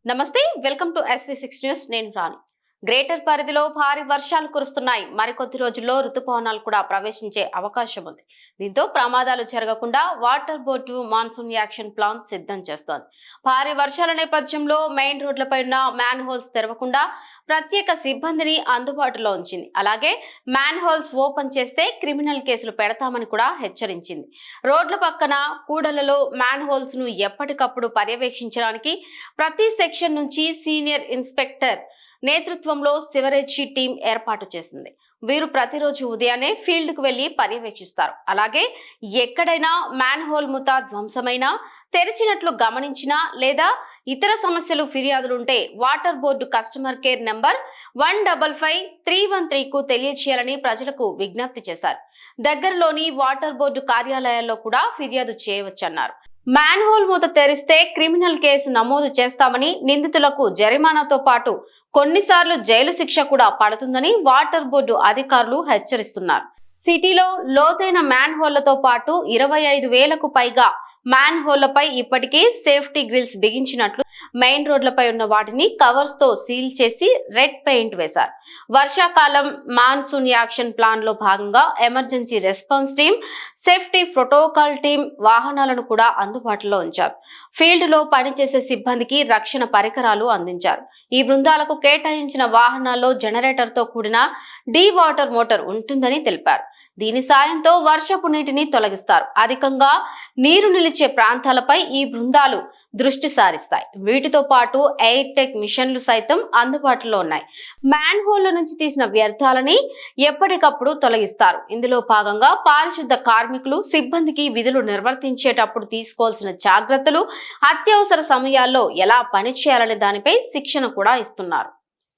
నమస్తే, welcome to SV6 news. నేను రాణి. Greater పరిధిలో భారీ వర్షాలు కురుస్తున్నాయి. మరికొద్ది రోజుల్లో రుతుపవనాలు కూడా ప్రవేశించే అవకాశం ఉంది. దీంతో ప్రమాదాలు జరగకుండా water board monsoon action plan సిద్ధం చేస్తోంది. భారీ వర్షాల నేపథ్యంలో మెయిన్ రోడ్లపై ఉన్న మ్యాన్ హోల్స్ తెరవకుండా ప్రత్యేక సిబ్బందిని అందుబాటులో ఉంచింది. అలాగే మ్యాన్ హోల్స్ ఓపెన్ చేస్తే క్రిమినల్ కేసులు పెడతామని కూడా హెచ్చరించింది. రోడ్ల పక్కన కూడలలో మ్యాన్ హోల్స్ ను ఎప్పటికప్పుడు పర్యవేక్షించడానికి ప్రతి సెక్షన్ నుంచి సీనియర్ ఇన్స్పెక్టర్ నేతృత్వంలో సివరేజీ టీం ఏర్పాటు చేసింది. వీరు ప్రతిరోజు ఉదయాన్నే ఫీల్డ్ కు వెళ్లి పర్యవేక్షిస్తారు. అలాగే ఎక్కడైనా మ్యాన్ హోల్ మూత ధ్వంసమైనా, తెరిచినట్లు గమనించినా లేదా ఇతర సమస్యలు ఫిర్యాదులుంటే water board customer care number 155313 కు తెలియజేయాలని ప్రజలకు విజ్ఞప్తి చేశారు. దగ్గరలోని వాటర్ బోర్డు కార్యాలయాల్లో కూడా ఫిర్యాదు చేయవచ్చన్నారు. మ్యాన్ హోల్ మూత తెరిస్తే క్రిమినల్ కేసు నమోదు చేస్తామని, నిందితులకు జరిమానాతో పాటు కొన్నిసార్లు జైలు శిక్ష కూడా పడుతుందని వాటర్ బోర్డు అధికారులు హెచ్చరిస్తున్నారు. సిటీలో లోతైన మ్యాన్ హోళ్లతో పాటు 25,000కు పైగా మ్యాన్ హోళ్లపై ఇప్పటికే సేఫ్టీ గ్రిల్స్ బిగించినట్లు, మెయిన్ రోడ్లపై ఉన్న వాటిని కవర్స్ తో సీల్ చేసి రెడ్ పెయింట్ వేశారు. వర్షాకాలం మాన్సూన్ యాక్షన్ ప్లాన్ లో భాగంగా emergency response team, safety protocol team వాహనాలను కూడా అందుబాటులో ఉంచారు. ఫీల్డ్ లో పనిచేసే సిబ్బందికి రక్షణ పరికరాలు అందించారు. ఈ బృందాలకు కేటాయించిన వాహనాల్లో జనరేటర్ తో కూడిన డీ వాటర్ మోటార్ ఉంటుందని తెలిపారు. దీని సాయంతో వర్షపు నీటిని తొలగిస్తారు. అధికంగా నీరు నిలిచే ప్రాంతాలపై ఈ బృందాలు దృష్టి సారిస్తాయి. వీటితో పాటు ఎయిర్ టెక్ మిషన్లు సైతం అందుబాటులో ఉన్నాయి. మ్యాన్ హోళ్ల నుంచి తీసిన వ్యర్థాలని ఎప్పటికప్పుడు తొలగిస్తారు. ఇందులో భాగంగా పారిశుద్ధ కార్మికులు, సిబ్బందికి విధులు నిర్వర్తించేటప్పుడు తీసుకోవాల్సిన జాగ్రత్తలు, అత్యవసర సమయాల్లో ఎలా పనిచేయాలనే దానిపై శిక్షణ కూడా ఇస్తున్నారు.